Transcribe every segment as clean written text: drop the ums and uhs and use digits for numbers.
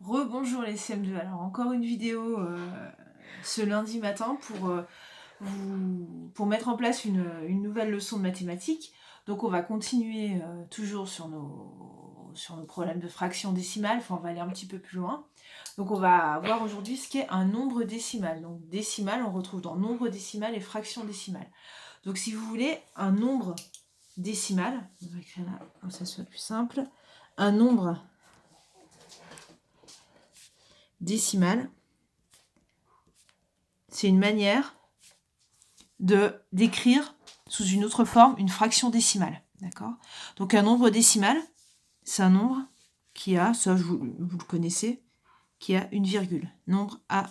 Rebonjour les CM2. Alors encore une vidéo ce lundi matin pour mettre en place une nouvelle leçon de mathématiques. Donc on va continuer toujours sur nos problèmes de fraction décimale, enfin on va aller un petit peu plus loin. Donc on va voir aujourd'hui ce qu'est un nombre décimal. Donc décimal, on retrouve dans nombre décimal et fraction décimale. Donc si vous voulez un nombre décimal, on va écrire là pour que ça soit plus simple, un nombre décimal, c'est une manière d'écrire sous une autre forme une fraction décimale. D'accord ? Donc un nombre décimal, c'est un nombre qui a, ça vous le connaissez, qui a une virgule. Nombre à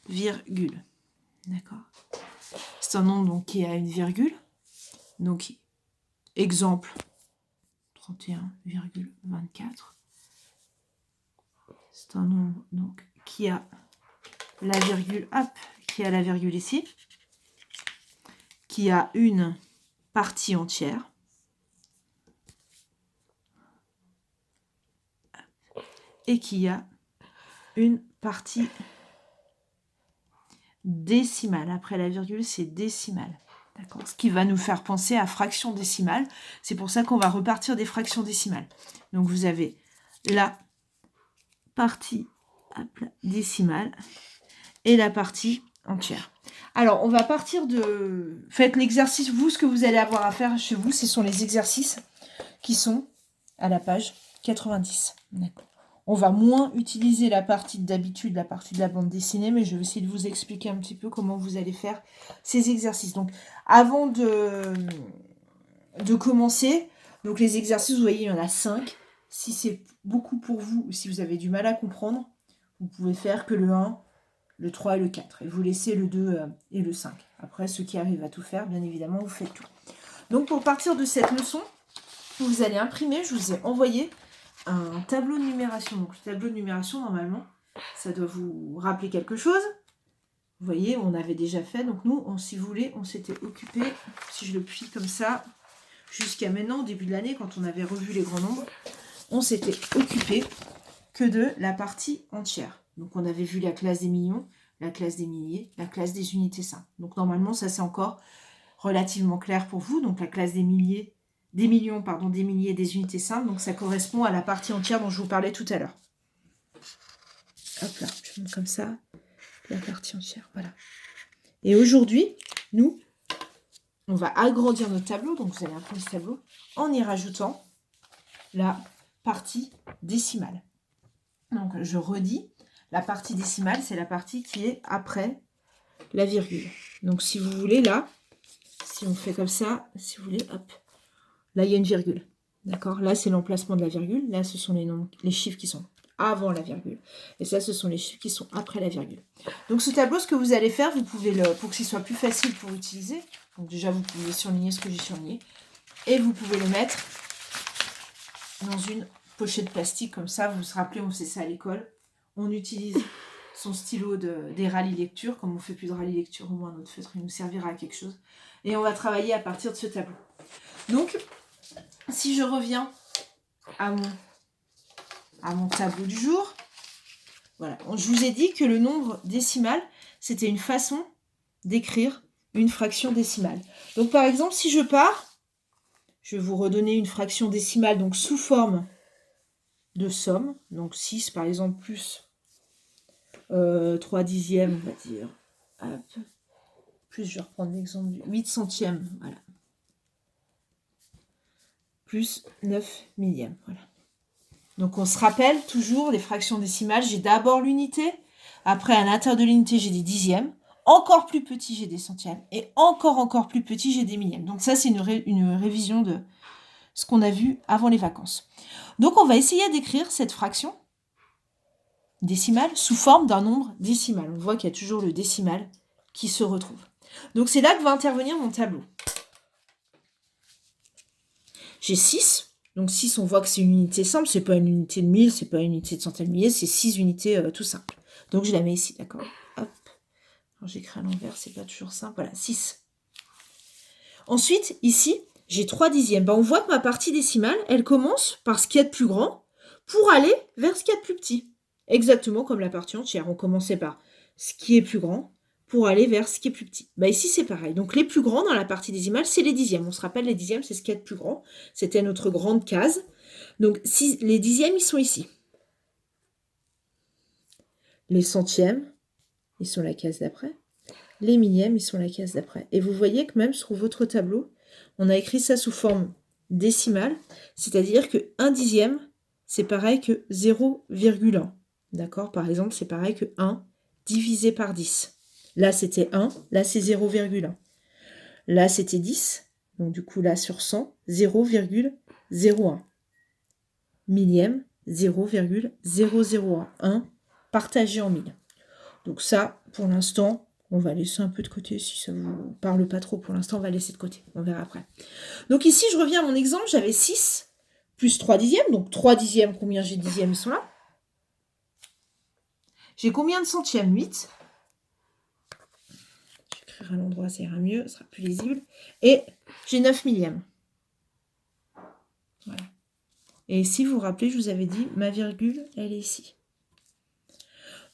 virgule. D'accord ? C'est un nombre donc, qui a une virgule. Donc, exemple 31,24. C'est un nombre donc, qui a la virgule, qui a la virgule ici, qui a une partie entière, et qui a une partie décimale. Après la virgule, c'est décimale. D'accord ? Ce qui va nous faire penser à fraction décimale. C'est pour ça qu'on va repartir des fractions décimales. Donc vous avez la partie décimale et la partie entière. Alors, on va partir de... Faites l'exercice, vous, ce que vous allez avoir à faire chez vous, ce sont les exercices qui sont à la page 90. D'accord. On va moins utiliser la partie d'habitude, la partie de la bande dessinée, mais je vais essayer de vous expliquer un petit peu comment vous allez faire ces exercices. Donc, avant de commencer, donc les exercices, vous voyez, il y en a 5. Si c'est beaucoup pour vous, ou si vous avez du mal à comprendre, vous pouvez faire que le 1, le 3 et le 4. Et vous laissez le 2 et le 5. Après, ceux qui arrivent à tout faire, bien évidemment, vous faites tout. Donc, pour partir de cette leçon, vous allez imprimer, je vous ai envoyé un tableau de numération. Donc, le tableau de numération, normalement, ça doit vous rappeler quelque chose. Vous voyez, on avait déjà fait. Donc, nous, si vous voulez, on s'était occupé, si je le plie comme ça, jusqu'à maintenant, au début de l'année, quand on avait revu les grands nombres, on s'était occupé que de la partie entière. Donc, on avait vu la classe des millions, la classe des milliers, la classe des unités simples. Donc, normalement, ça, c'est encore relativement clair pour vous. Donc, la classe des milliers, des millions, pardon, des milliers, des unités simples. Donc, ça correspond à la partie entière dont je vous parlais tout à l'heure. Hop là, je montre comme ça. La partie entière, voilà. Et aujourd'hui, nous, on va agrandir notre tableau. Donc, vous allez imprimer ce tableau en y rajoutant la partie décimale. Donc, je redis, la partie décimale, c'est la partie qui est après la virgule. Donc, si vous voulez, là, si on fait comme ça, si vous voulez, hop, là, il y a une virgule. D'accord ? Là, c'est l'emplacement de la virgule. Là, ce sont les chiffres qui sont avant la virgule. Et ça, ce sont les chiffres qui sont après la virgule. Donc, ce tableau, ce que vous allez faire, vous pouvez pour que ce soit plus facile pour utiliser. Donc, déjà, vous pouvez surligner ce que j'ai surligné. Et vous pouvez le mettre dans une pochette plastique comme ça. Vous vous rappelez, on faisait ça à l'école. On utilise son stylo des rallyes lecture. Comme on ne fait plus de rallye lecture, au moins notre feutre il nous servira à quelque chose. Et on va travailler à partir de ce tableau. Donc, si je reviens à mon tableau du jour, voilà. Je vous ai dit que le nombre décimal, c'était une façon d'écrire une fraction décimale. Donc, par exemple, si je pars, je vais vous redonner une fraction décimale donc sous forme de somme. Donc 6 par exemple plus 3 dixièmes, on va dire. Hop. Plus, je vais reprendre l'exemple du 8 centièmes. Voilà. Plus 9 millièmes. Voilà. Donc on se rappelle toujours les fractions décimales. J'ai d'abord l'unité. Après, à l'intérieur de l'unité, j'ai des dixièmes. Encore plus petit, j'ai des centièmes. Et encore plus petit, j'ai des millièmes. Donc ça, c'est une révision de ce qu'on a vu avant les vacances. Donc, on va essayer d'écrire cette fraction décimale sous forme d'un nombre décimal. On voit qu'il y a toujours le décimal qui se retrouve. Donc, c'est là que va intervenir mon tableau. J'ai 6. Donc, 6, on voit que c'est une unité simple. C'est pas une unité de 1000, c'est pas une unité de centaines de milliers, c'est 6 unités tout simples. Donc, je la mets ici, d'accord ? Hop. Alors, j'écris à l'envers, c'est pas toujours simple. Voilà, 6. Ensuite, ici, j'ai 3 dixièmes. On voit que ma partie décimale, elle commence par ce qu'il y a de plus grand pour aller vers ce qu'il y a de plus petit. exactement comme la partie entière. On commençait par ce qui est plus grand pour aller vers ce qui est plus petit. Bah ici, c'est pareil. Donc les plus grands dans la partie décimale, c'est les dixièmes. On se rappelle, les dixièmes, c'est ce qu'il y a de plus grand. C'était notre grande case. Donc si, les dixièmes, ils sont ici. Les centièmes, ils sont la case d'après. Les millièmes, ils sont la case d'après. Et vous voyez que même sur votre tableau, on a écrit ça sous forme décimale, c'est-à-dire que 1 dixième, c'est pareil que 0,1. D'accord? Par exemple, c'est pareil que 1 divisé par 10. Là, c'était 1, là, c'est 0,1. Là, c'était 10, donc du coup, là, sur 100, 0,01. Millième, 0,001. 1 partagé en 1000. Donc ça, pour l'instant, on va laisser un peu de côté. Si ça vous parle pas trop, pour l'instant, on va laisser de côté. On verra après. Donc ici, je reviens à mon exemple. J'avais 6 plus 3 dixièmes. Donc 3 dixièmes, combien j'ai de dixièmes? Ils sont là. J'ai combien de centièmes? 8. Je vais écrire à l'endroit, ça ira mieux, ça sera plus lisible. Et j'ai 9 millièmes. Voilà. Et si vous vous rappelez, je vous avais dit, ma virgule, elle est ici.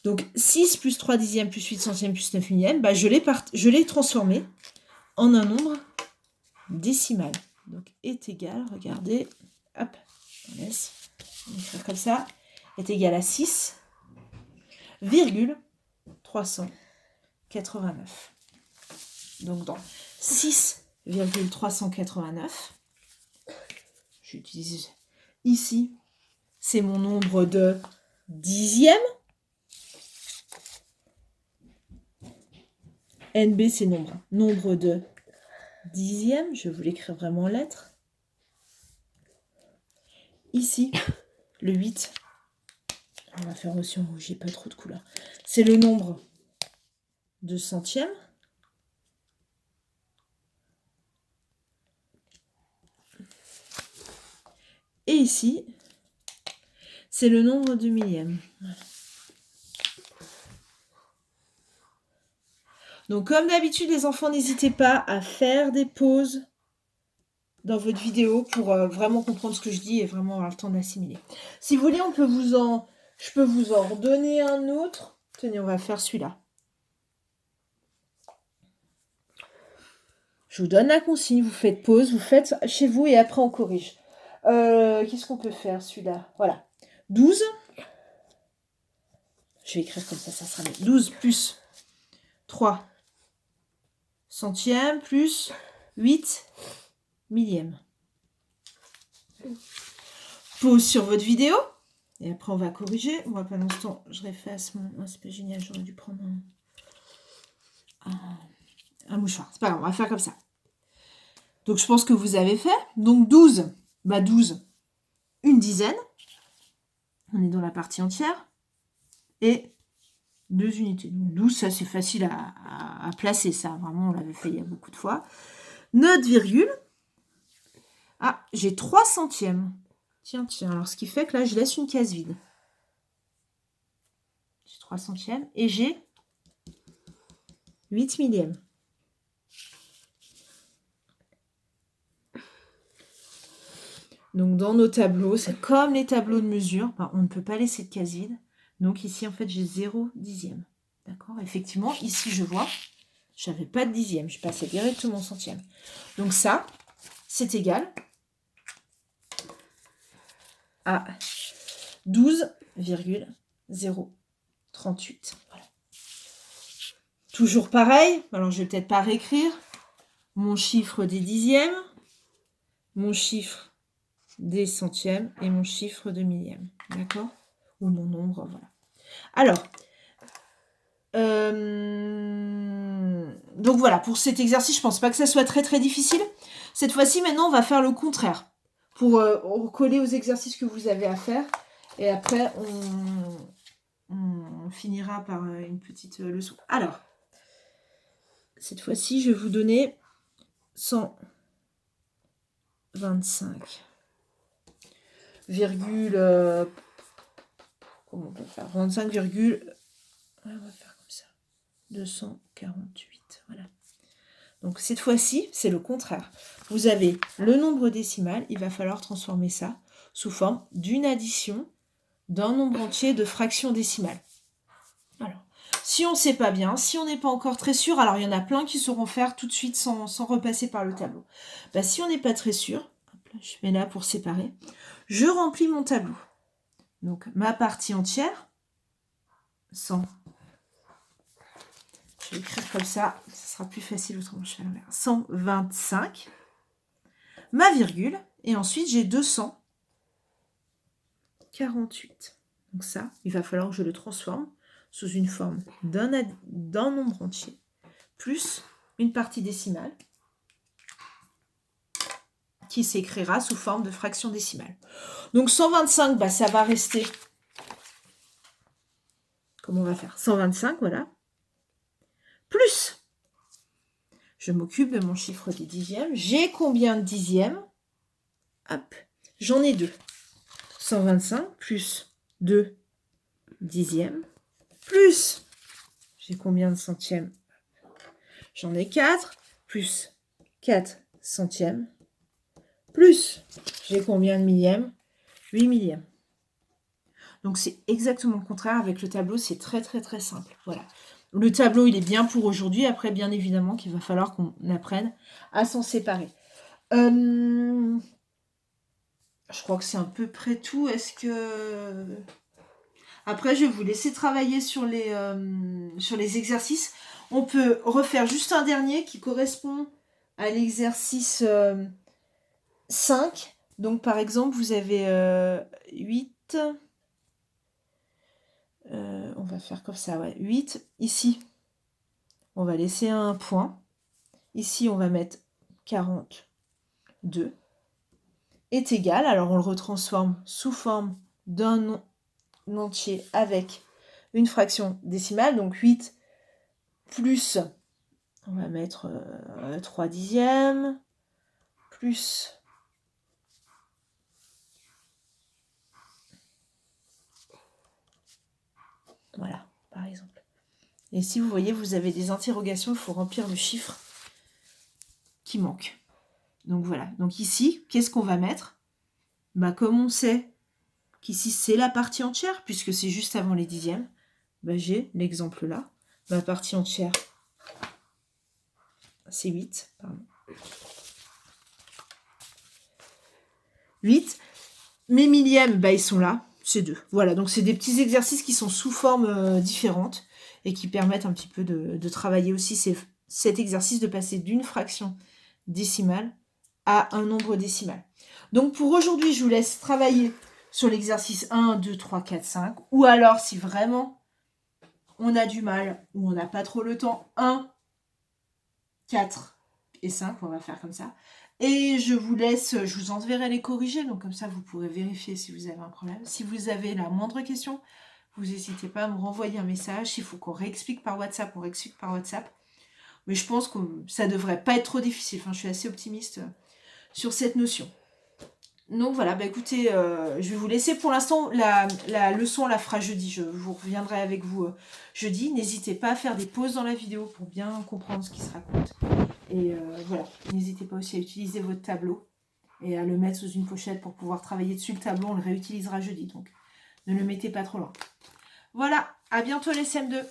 Donc 6 plus 3 dixièmes plus 8 centièmes plus 9 millièmes, bah, je l'ai transformé en un nombre décimal. Donc est égal, regardez, hop, on laisse écrire comme ça, est égal à 6,389. Donc dans 6,389, j'utilise ici, c'est mon nombre de dixièmes. NB, c'est nombre de dixièmes. Je vais vous l'écrire vraiment en lettres. Ici, le 8. On va faire aussi en rouge, j'ai pas trop de couleurs. C'est le nombre de centièmes. Et ici, c'est le nombre de millièmes. Voilà. Donc, comme d'habitude, les enfants, n'hésitez pas à faire des pauses dans votre vidéo pour vraiment comprendre ce que je dis et vraiment avoir le temps d'assimiler. Si vous voulez, je peux vous en redonner un autre. Tenez, on va faire celui-là. Je vous donne la consigne, vous faites pause, vous faites chez vous et après on corrige. Qu'est-ce qu'on peut faire celui-là? Voilà. 12. Je vais écrire comme ça sera mieux. 12 plus 3 centièmes plus 8 millièmes. Pause sur votre vidéo. Et après, on va corriger. Moi, pendant ce temps, je réefface mon... Oh, c'est pas génial, j'aurais dû prendre un mouchoir. C'est pas grave, on va faire comme ça. Donc, je pense que vous avez fait. Donc, 12. Bah, 12, une dizaine. On est dans la partie entière. Et 2 unités. Donc, 12, ça, c'est facile à placer, ça. Vraiment, on l'avait fait il y a beaucoup de fois. Notre virgule. Ah, j'ai 3 centièmes. Tiens. Alors, ce qui fait que là, je laisse une case vide. J'ai 3 centièmes. Et j'ai 8 millièmes. Donc, dans nos tableaux, c'est comme les tableaux de mesure. On ne peut pas laisser de case vide. Donc, ici, en fait, j'ai 0 dixième. D'accord? Effectivement, ici, je vois, je n'avais pas de dixième. Je passais directement au centième. Donc, ça, c'est égal à 12,038. Voilà. Toujours pareil. Alors, je vais peut-être pas réécrire. Mon chiffre des dixièmes, mon chiffre des centièmes et mon chiffre de millième. D'accord? Ou mon nombre, voilà. Alors, donc voilà, pour cet exercice, je pense pas que ça soit très très difficile. Cette fois-ci, maintenant, on va faire le contraire pour recoller aux exercices que vous avez à faire. Et après, on finira par une petite leçon. Alors, cette fois-ci, je vais vous donner 125, comment on peut faire 25, on va faire comme ça. 248, voilà. Donc cette fois-ci, c'est le contraire. Vous avez le nombre décimal, il va falloir transformer ça sous forme d'une addition d'un nombre entier de fractions décimales. Alors, si on ne sait pas bien, si on n'est pas encore très sûr, alors il y en a plein qui sauront faire tout de suite sans repasser par le tableau. Bah, si on n'est pas très sûr, hop là, je mets là pour séparer, je remplis mon tableau. Donc ma partie entière, 100. Je vais écrire comme ça sera plus facile autrement je fais l'envers. 125, ma virgule, et ensuite j'ai 248. Donc ça, il va falloir que je le transforme sous une forme d'un nombre entier, plus une partie décimale, qui s'écrira sous forme de fraction décimale. Donc 125, bah, ça va rester... Comment on va faire? 125, voilà. Plus, je m'occupe de mon chiffre des dixièmes. J'ai combien de dixièmes? Hop, j'en ai 2. 125 plus 2 dixièmes. Plus, j'ai combien de centièmes? J'en ai 4. Plus 4 centièmes. Plus, j'ai combien de millièmes? 8 millièmes. Donc, c'est exactement le contraire avec le tableau. C'est très, très, très simple. Voilà. Le tableau, il est bien pour aujourd'hui. Après, bien évidemment, qu'il va falloir qu'on apprenne à s'en séparer. Je crois que c'est à peu près tout. Est-ce que... Après, je vais vous laisser travailler sur les exercices. On peut refaire juste un dernier qui correspond à l'exercice 5. Donc, par exemple, vous avez 8... on va faire comme ça, ouais. 8, ici, on va laisser un point. Ici, on va mettre 42. Est égal, alors on le retransforme sous forme d'un entier avec une fraction décimale. Donc 8 plus, on va mettre 3 dixièmes, plus... Voilà, par exemple. Et si vous voyez, vous avez des interrogations, il faut remplir le chiffre qui manque. Donc voilà. Donc ici, qu'est-ce qu'on va mettre? Bah, comme on sait qu'ici, c'est la partie entière, puisque c'est juste avant les dixièmes, bah, j'ai l'exemple là. Ma partie entière, c'est 8. Pardon. 8. Mes millièmes, bah, ils sont là. C'est 2. Voilà, donc c'est des petits exercices qui sont sous forme différentes et qui permettent un petit peu de travailler aussi cet exercice de passer d'une fraction décimale à un nombre décimal. Donc pour aujourd'hui, je vous laisse travailler sur l'exercice 1, 2, 3, 4, 5. Ou alors, si vraiment on a du mal ou on n'a pas trop le temps, 1, 4 et 5, on va faire comme ça. Et je vous enverrai les corriger, donc comme ça vous pourrez vérifier si vous avez un problème. Si vous avez la moindre question, vous n'hésitez pas à me renvoyer un message. S'il faut qu'on réexplique par WhatsApp, on réexplique par WhatsApp. Mais je pense que ça ne devrait pas être trop difficile. Enfin, je suis assez optimiste sur cette notion. Donc voilà, bah écoutez, je vais vous laisser pour l'instant. La leçon, on la fera jeudi. Je vous reviendrai avec vous jeudi. N'hésitez pas à faire des pauses dans la vidéo pour bien comprendre ce qui se raconte. Et voilà, n'hésitez pas aussi à utiliser votre tableau et à le mettre sous une pochette pour pouvoir travailler dessus. Le tableau, on le réutilisera jeudi, donc ne le mettez pas trop loin. Voilà, à bientôt les CM2.